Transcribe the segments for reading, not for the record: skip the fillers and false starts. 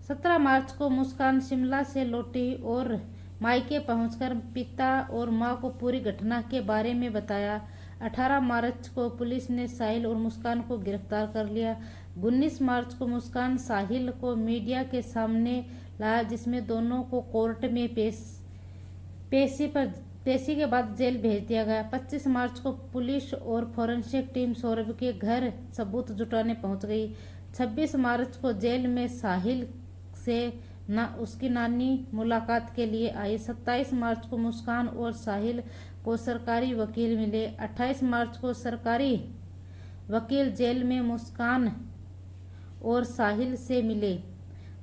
17 मार्च को मुस्कान शिमला से लौटी और मायके पहुंचकर पिता और मां को पूरी घटना के बारे में बताया। 18 मार्च को पुलिस ने साहिल और मुस्कान को गिरफ्तार कर लिया। 19 मार्च को मुस्कान साहिल को मीडिया के सामने लाया, जिसमें दोनों को कोर्ट में पेशी के बाद जेल भेज दिया गया। 25 मार्च को पुलिस और फोरेंसिक टीम सौरभ के घर सबूत जुटाने पहुंच गई। 26 मार्च को जेल में साहिल से उसकी नानी मुलाकात के लिए आई। 27 मार्च को मुस्कान और साहिल को सरकारी वकील मिले। 28 मार्च को सरकारी वकील जेल में मुस्कान और साहिल से मिले।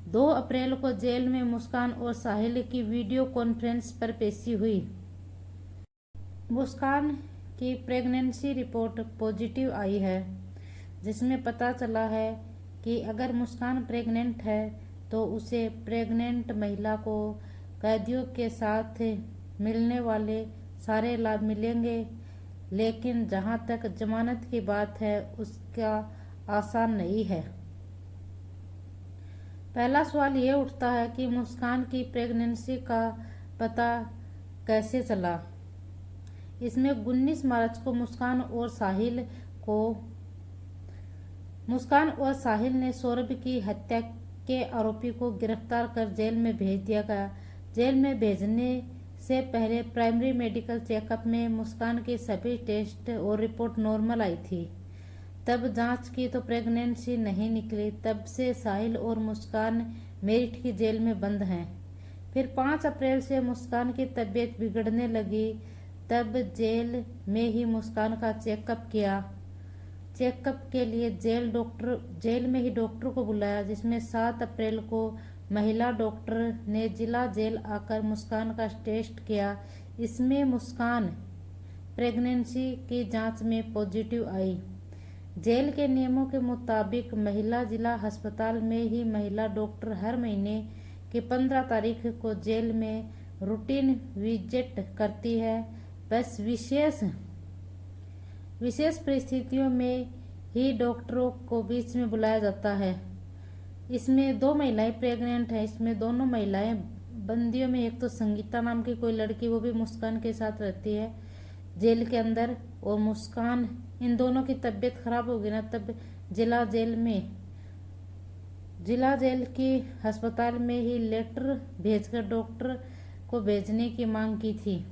2 अप्रैल को जेल में मुस्कान और साहिल की वीडियो कॉन्फ्रेंस पर पेशी हुई। मुस्कान की प्रेगनेंसी रिपोर्ट पॉजिटिव आई है, जिसमें पता चला है कि अगर मुस्कान प्रेग्नेंट है तो उसे प्रेग्नेंट महिला को कैदियों के साथ मिलने वाले सारे लाभ मिलेंगे, लेकिन जहां तक जमानत की बात है उसका आसान नहीं है। पहला सवाल ये उठता है कि मुस्कान की प्रेगनेंसी का पता कैसे चला। इसमें 19 मार्च को मुस्कान और साहिल ने सौरभ की हत्या के आरोपी को गिरफ्तार कर जेल में भेज दिया गया। जेल में भेजने से पहले प्राइमरी मेडिकल चेकअप में मुस्कान के सभी टेस्ट और रिपोर्ट नॉर्मल आई थी। तब जांच की तो प्रेगनेंसी नहीं निकली। तब से साहिल और मुस्कान मेरठ की जेल में बंद हैं। फिर 5 अप्रैल से मुस्कान की तबीयत बिगड़ने लगी। तब जेल में ही मुस्कान का चेकअप किया। चेकअप के लिए जेल में ही डॉक्टर को बुलाया, जिसमें 7 अप्रैल को महिला डॉक्टर ने जिला जेल आकर मुस्कान का टेस्ट किया। इसमें मुस्कान प्रेगनेंसी की जांच में पॉजिटिव आई। जेल के नियमों के मुताबिक महिला जिला अस्पताल में ही महिला डॉक्टर हर महीने की 15 तारीख को जेल में रूटीन विजिट करती है। बस विशेष परिस्थितियों में ही डॉक्टरों को बीच में बुलाया जाता है। इसमें 2 महिलाएं प्रेग्नेंट हैं। इसमें दोनों महिलाएं बंदियों में, एक तो संगीता नाम की कोई लड़की, वो भी मुस्कान के साथ रहती है जेल के अंदर, और मुस्कान, इन दोनों की तबीयत खराब होगी ना, तब जिला जेल की अस्पताल में ही लेटर भेजकर डॉक्टर को भेजने की मांग की थी,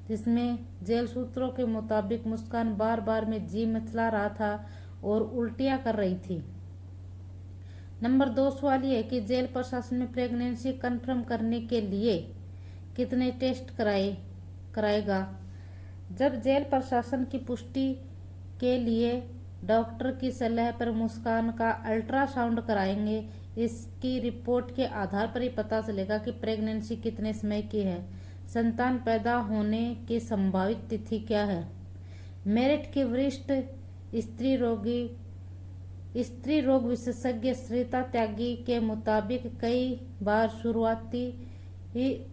जिसमें जेल सूत्रों के मुताबिक मुस्कान बार बार में जी मचला रहा था और उल्टियां कर रही थी। नंबर 2 सवाल ये है कि जेल प्रशासन में प्रेगनेंसी कंफर्म करने के लिए कितने टेस्ट कराएगा। जब जेल प्रशासन की पुष्टि के लिए डॉक्टर की सलाह पर मुस्कान का अल्ट्रासाउंड कराएंगे। इसकी रिपोर्ट के आधार पर ही पता चलेगा कि प्रेगनेंसी कितने समय की है, संतान पैदा होने की संभावित तिथि क्या है। मेरठ के वरिष्ठ स्त्री रोग विशेषज्ञ श्रीता त्यागी के मुताबिक कई बार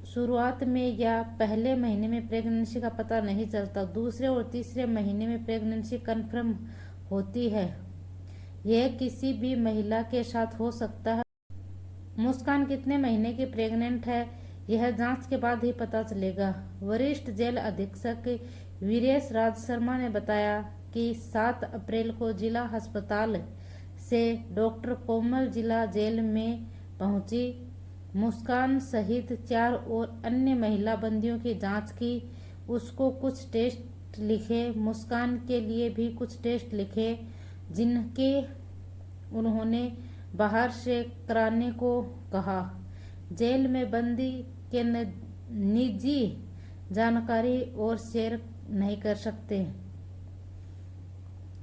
शुरुआत में या पहले महीने में प्रेगनेंसी का पता नहीं चलता। दूसरे और तीसरे महीने में प्रेगनेंसी कंफर्म होती है। यह किसी भी महिला के साथ हो सकता है। मुस्कान कितने महीने की प्रेग्नेंट है, यह जांच के बाद ही पता चलेगा। वरिष्ठ जेल अधीक्षक वीरेश राज शर्मा ने बताया कि 7 अप्रैल को जिला अस्पताल से डॉक्टर कोमल जिला जेल में पहुंची। मुस्कान सहित 4 और अन्य महिला बंदियों की जांच की। उसको कुछ टेस्ट लिखे, मुस्कान के लिए भी कुछ टेस्ट लिखे, जिनके उन्होंने बाहर से कराने को कहा। जेल में बंदी के निजी जानकारी और शेयर नहीं कर सकते।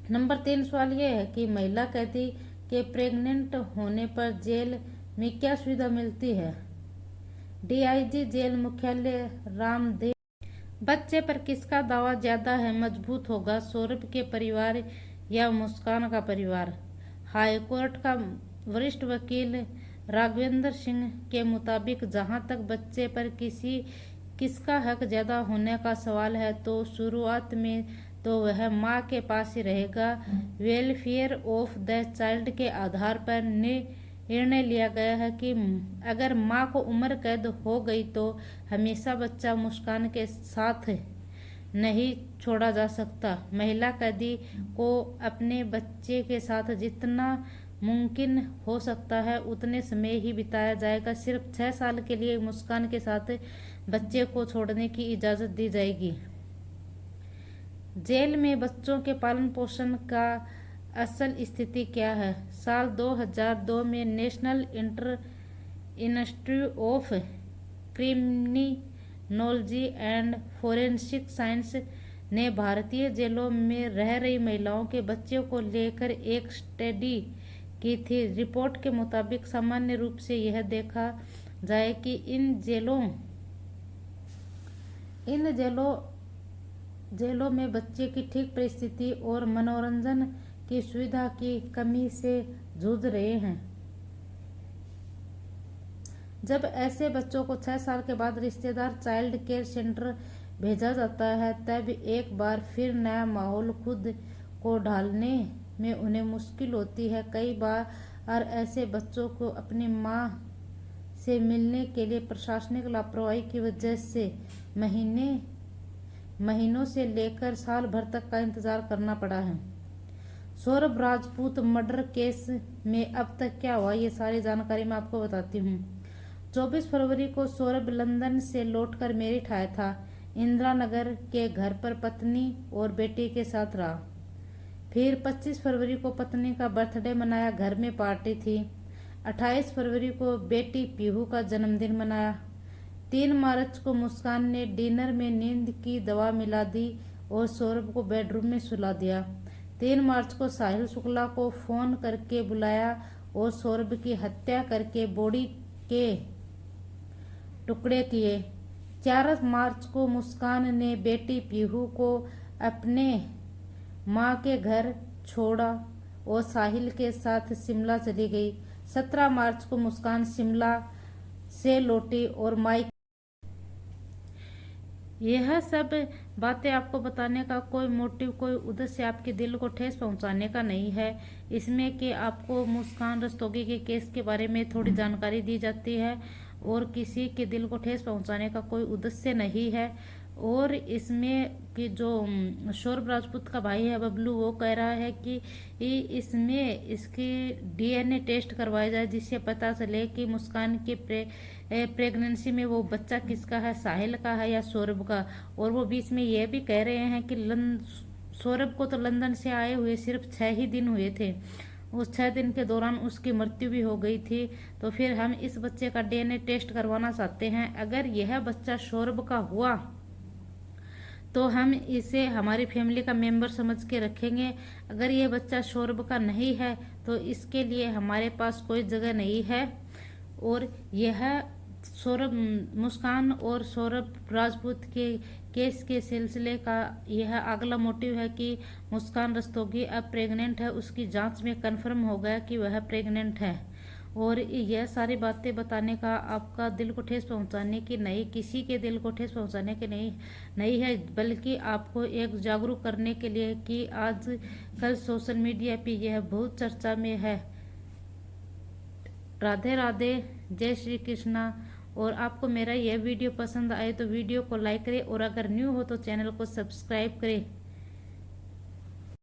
नंबर 3 सवाल यह है कि महिला कैदी के प्रेग्नेंट होने पर जेल में क्या सुविधा मिलती है। डीआईजी जेल मुख्यालय रामदेव। बच्चे पर किसका दावा ज्यादा है मजबूत होगा, सौरभ के परिवार या मुस्कान का परिवार। हाई कोर्ट का वरिष्ठ वकील राघवेंद्र सिंह के मुताबिक जहां तक बच्चे पर किसका हक ज्यादा होने का सवाल है, तो शुरुआत में तो वह मां के पास ही रहेगा। वेलफेयर ऑफ द चाइल्ड के आधार पर निर्णय लिया गया है कि अगर मां को उम्र कैद हो गई तो हमेशा बच्चा मुस्कान के साथ नहीं छोड़ा जा सकता। महिला कैदी को अपने बच्चे के साथ जितना मुमकिन हो सकता है उतने समय ही बिताया जाएगा। सिर्फ 6 साल के लिए मुस्कान के साथ बच्चे को छोड़ने की इजाज़त दी जाएगी। जेल में बच्चों के पालन पोषण का असल स्थिति क्या है? साल 2002 में national institute of criminology and forensic science ने भारतीय जेलों में रह रही महिलाओं के बच्चों को लेकर एक स्टडी की थी। रिपोर्ट के मुताबिक सामान्य रूप से यह देखा जाए कि इन जेलों में बच्चे की ठीक परिस्थिति और मनोरंजन की सुविधा की कमी से जूझ रहे हैं। जब ऐसे बच्चों को 6 साल के बाद रिश्तेदार चाइल्ड केयर सेंटर भेजा जाता है तब एक बार फिर नया माहौल खुद को ढालने में उन्हें मुश्किल होती है। कई बार ऐसे बच्चों को अपनी मां से मिलने के लिए प्रशासनिक लापरवाही की वजह से महीनों से लेकर साल भर तक का इंतजार करना पड़ा है। सौरभ राजपूत मर्डर केस में अब तक क्या हुआ, ये सारी जानकारी मैं आपको बताती हूँ। 24 फरवरी को सौरभ लंदन से लौटकर मेरिट आया था। इंदिरा नगर के घर पर पत्नी और बेटी के साथ रहा। फिर 25 फरवरी को पत्नी का बर्थडे मनाया, घर में पार्टी थी। 28 फरवरी को बेटी पीहू का जन्मदिन मनाया। 3 मार्च को मुस्कान ने डिनर में नींद की दवा मिला दी और सौरभ को बेडरूम में सुला दिया। 3 मार्च को साहिल शुक्ला को फोन करके बुलाया और सौरभ की हत्या करके बॉडी के टुकड़े किए। 4 मार्च को मुस्कान ने बेटी पीहू को अपने मां के घर छोड़ा और साहिल के साथ शिमला चली गई। 17 मार्च को मुस्कान शिमला से लौटी और माइक। यह सब बातें आपको बताने का कोई मोटिव, कोई उद्देश्य आपके दिल को ठेस पहुंचाने का नहीं है। इसमें कि आपको मुस्कान रस्तोगी के केस के बारे में थोड़ी जानकारी दी जाती है और किसी के दिल को ठेस पहुंचाने का कोई उद्देश्य नहीं है। और इसमें कि जो सौरभ राजपूत का भाई है बबलू, वो कह रहा है कि इसमें इसकी डीएनए टेस्ट करवाया जाए जिससे पता चले कि मुस्कान की प्रेगनेंसी में वो बच्चा किसका है, साहिल का है या सौरभ का। और वो बीच में ये भी कह रहे हैं कि सौरभ को तो लंदन से आए हुए सिर्फ 6 ही दिन हुए थे, उस 6 दिन के दौरान उसकी मृत्यु भी हो गई थी। तो फिर हम इस बच्चे का डीएनए टेस्ट करवाना चाहते हैं। अगर यह बच्चा सौरभ का हुआ तो हम इसे हमारी फैमिली का मेंबर समझ के रखेंगे। अगर ये बच्चा सौरभ का नहीं है तो इसके लिए हमारे पास कोई जगह नहीं है। और यह सौरभ, मुस्कान और सौरभ राजपूत के केस के सिलसिले का यह अगला मोटिव है कि मुस्कान रस्तोगी अब प्रेग्नेंट है। उसकी जांच में कंफर्म हो गया कि वह प्रेग्नेंट है। और यह सारी बातें बताने का आपका दिल को ठेस पहुंचाने की नहीं, किसी के दिल को ठेस पहुंचाने की नहीं है, बल्कि आपको एक जागरूक करने के लिए कि आज कल सोशल मीडिया पे यह बहुत चर्चा में है। राधे राधे, जय श्री कृष्णा। और आपको मेरा यह वीडियो पसंद आए तो वीडियो को लाइक करें और अगर न्यू हो तो चैनल को सब्सक्राइब करें।